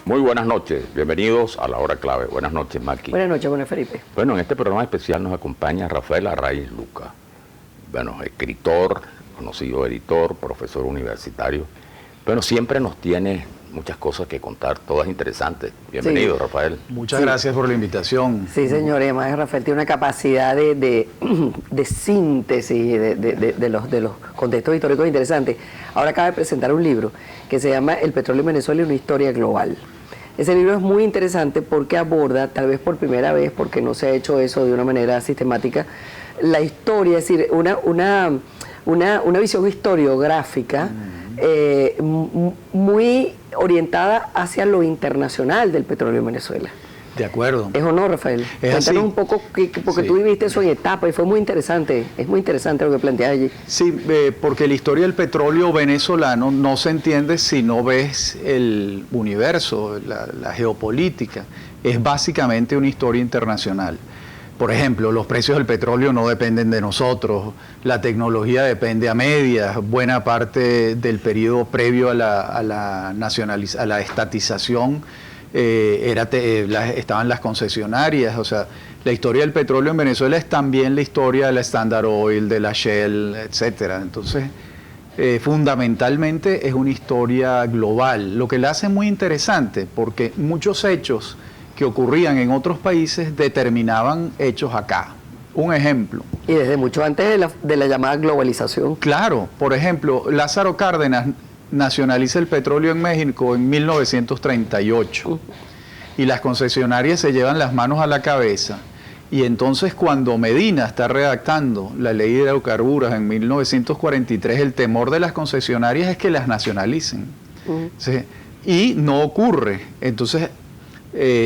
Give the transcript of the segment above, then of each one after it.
Muy buenas noches, bienvenidos a La Hora Clave. Buenas noches, Maki. Buenas noches, buenas Felipe. Bueno, en este programa especial nos acompaña Rafael Arraiz Luca. Bueno, escritor, conocido editor, profesor universitario. Bueno, siempre nos tiene muchas cosas que contar, todas interesantes. Bienvenido, sí. Rafael. Muchas gracias por la invitación. Sí, señor, y además Rafael tiene una capacidad de síntesis de los contextos históricos interesantes. Ahora acaba de presentar un libro que se llama El petróleo en Venezuela y una historia global. Ese libro es muy interesante porque aborda, tal vez por primera vez, porque no se ha hecho eso de una manera sistemática, la historia, es decir, una visión historiográfica muy orientada hacia lo internacional del petróleo en Venezuela. De acuerdo. ¿Es o no, Rafael? Cuéntanos un poco, porque tú viviste eso en etapa y fue muy interesante. Es muy interesante lo que planteas allí. Sí, porque la historia del petróleo venezolano no se entiende si no ves el universo, la geopolítica. Es básicamente una historia internacional. Por ejemplo, los precios del petróleo no dependen de nosotros, la tecnología depende a medias, buena parte del periodo previo a la estatización estaban las concesionarias. O sea, la historia del petróleo en Venezuela es también la historia de la Standard Oil, de la Shell, etcétera. Entonces, fundamentalmente es una historia global, lo que la hace muy interesante, porque muchos hechos que ocurrían en otros países determinaban hechos acá. Un ejemplo. Y desde mucho antes de la llamada globalización. Claro, por ejemplo, Lázaro Cárdenas nacionaliza el petróleo en México en 1938 y las concesionarias se llevan las manos a la cabeza, y entonces cuando Medina está redactando la ley de hidrocarburos en 1943, el temor de las concesionarias es que las nacionalicen. ¿Sí? Y no ocurre. Entonces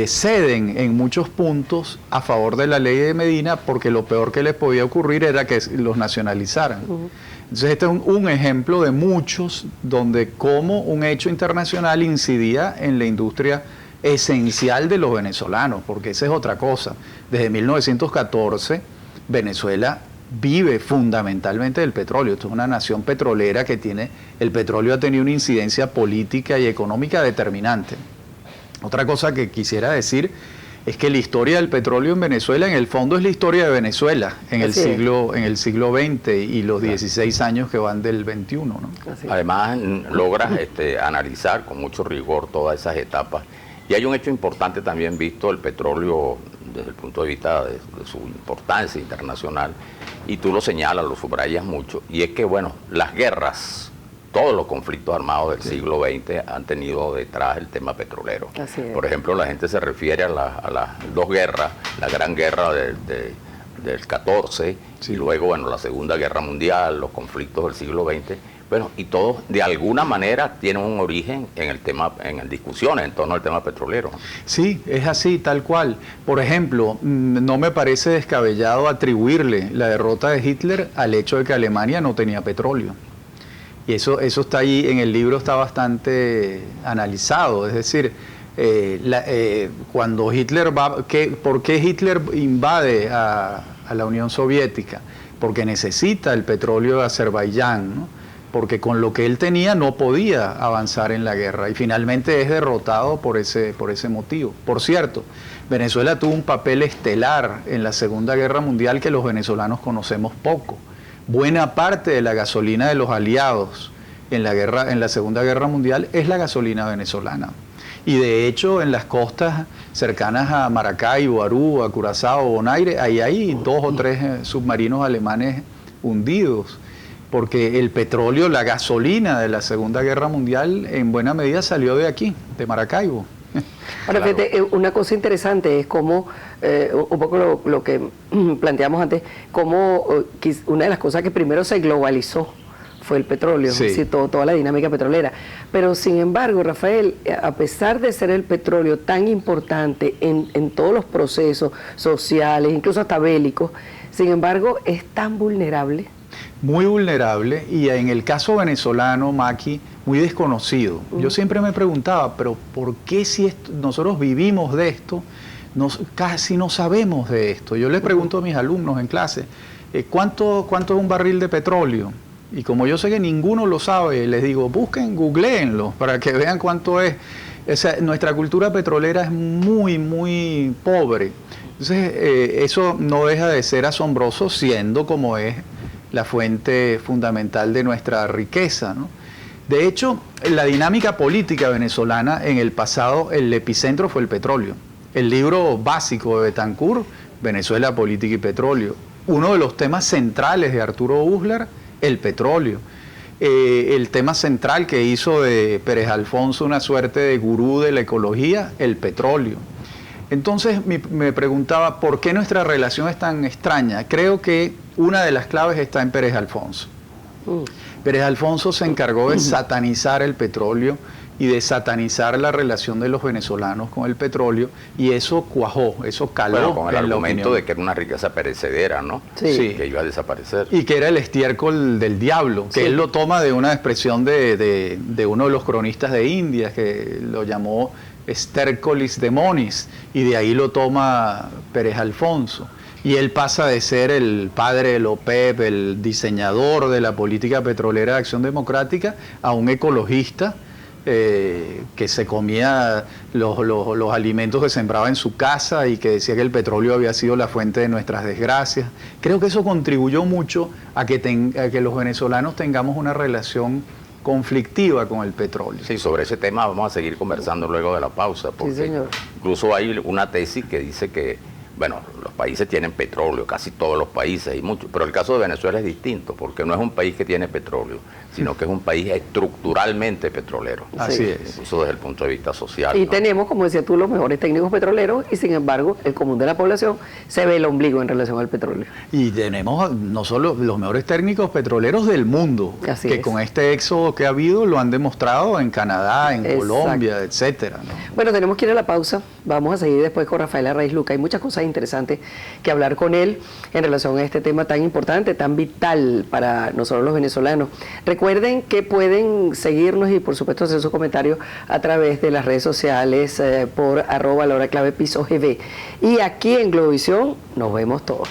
ceden en muchos puntos a favor de la ley de Medina, porque lo peor que les podía ocurrir era que los nacionalizaran. Entonces este es un ejemplo de muchos donde como un hecho internacional incidía en la industria esencial de los venezolanos, porque esa es otra cosa. Desde 1914 Venezuela vive fundamentalmente del petróleo. Esto es una nación petrolera que el petróleo ha tenido una incidencia política y económica determinante. Otra cosa que quisiera decir es que la historia del petróleo en Venezuela, en el fondo, es la historia de Venezuela en el siglo XX y los 16 años que van del XXI, ¿no? Además, logras analizar con mucho rigor todas esas etapas. Y hay un hecho importante también visto, el petróleo desde el punto de vista de su importancia internacional, y tú lo señalas, lo subrayas mucho, y es que, bueno, las guerras, todos los conflictos armados del siglo XX han tenido detrás el tema petrolero. Por ejemplo, la gente se refiere a las dos guerras, la Gran Guerra del 14 y luego, bueno, la Segunda Guerra Mundial, los conflictos del siglo XX. Bueno, y todos de alguna manera tienen un origen en el tema, en discusiones en torno al tema petrolero. Sí, es así, tal cual. Por ejemplo, no me parece descabellado atribuirle la derrota de Hitler al hecho de que Alemania no tenía petróleo. Y eso está ahí en el libro, está bastante analizado. Es decir, cuando Hitler ¿por qué Hitler invade a la Unión Soviética? Porque necesita el petróleo de Azerbaiyán, ¿no? Porque con lo que él tenía no podía avanzar en la guerra, y finalmente es derrotado por ese motivo. Por cierto, Venezuela tuvo un papel estelar en la Segunda Guerra Mundial que los venezolanos conocemos poco. Buena parte de la gasolina de los aliados en la Segunda Guerra Mundial es la gasolina venezolana. Y de hecho, en las costas cercanas a Maracaibo, Aruba, Curazao, Bonaire, hay 2 o 3 submarinos alemanes hundidos, porque el petróleo, la gasolina de la Segunda Guerra Mundial, en buena medida salió de aquí, de Maracaibo. Ahora, fíjate, una cosa interesante es cómo, un poco lo que planteamos antes, cómo una de las cosas que primero se globalizó fue el petróleo, sí. ¿sí? Toda la dinámica petrolera. Pero sin embargo, Rafael, a pesar de ser el petróleo tan importante en todos los procesos sociales, incluso hasta bélicos, sin embargo, es tan vulnerable. Muy vulnerable, y en el caso venezolano, Maki, muy desconocido. Yo siempre me preguntaba, pero ¿por qué si nosotros vivimos de esto, casi no sabemos de esto? Yo les pregunto a mis alumnos en clase, ¿cuánto es un barril de petróleo? Y como yo sé que ninguno lo sabe, les digo, busquen, googleenlo, para que vean cuánto es. O sea, nuestra cultura petrolera es muy, muy pobre. Entonces, eso no deja de ser asombroso, siendo como es la fuente fundamental de nuestra riqueza, ¿no? De hecho, en la dinámica política venezolana, en el pasado, el epicentro fue el petróleo. El libro básico de Betancourt, Venezuela, Política y Petróleo. Uno de los temas centrales de Arturo Uslar, el petróleo. El tema central que hizo de Pérez Alfonso una suerte de gurú de la ecología, el petróleo. Entonces me preguntaba, ¿por qué nuestra relación es tan extraña? Creo que una de las claves está en Pérez Alfonso. Pérez Alfonso se encargó de satanizar el petróleo y de satanizar la relación de los venezolanos con el petróleo, y eso cuajó, eso caló. Bueno, con el en la argumento opinión de que era una riqueza perecedera, ¿no? Sí. Que iba a desaparecer. Y que era el estiércol del diablo, que Sí. él lo toma de una expresión de uno de los cronistas de India, que lo llamó Stercolis demonis, y de ahí lo toma Pérez Alfonso. Y él pasa de ser el padre de López, el diseñador de la política petrolera de Acción Democrática, a un ecologista que se comía los alimentos que sembraba en su casa y que decía que el petróleo había sido la fuente de nuestras desgracias. Creo que eso contribuyó mucho a que los venezolanos tengamos una relación conflictiva con el petróleo. Sí, sobre ese tema vamos a seguir conversando luego de la pausa, porque señor. incluso hay una tesis que dice que, bueno, los países tienen petróleo, casi todos los países y muchos, pero el caso de Venezuela es distinto, porque no es un país que tiene petróleo, sino que es un país estructuralmente petrolero. Así Sí. es. Incluso desde el punto de vista social. Y ¿no? tenemos, como decías tú, los mejores técnicos petroleros y sin embargo el común de la población se ve el ombligo en relación al petróleo. Y tenemos no solo los mejores técnicos petroleros del mundo, Así que es. con este éxodo que ha habido lo han demostrado en Canadá, en Exacto. Colombia, etcétera, ¿no? Bueno, tenemos que ir a la pausa. Vamos a seguir después con Rafael Arraiz Luca. Hay muchas cosas interesantes que hablar con él en relación a este tema tan importante, tan vital para nosotros los venezolanos. Recuerden que pueden seguirnos y por supuesto hacer sus comentarios a través de las redes sociales por @lahoraclavepisogv. Y aquí en Globovisión nos vemos todos.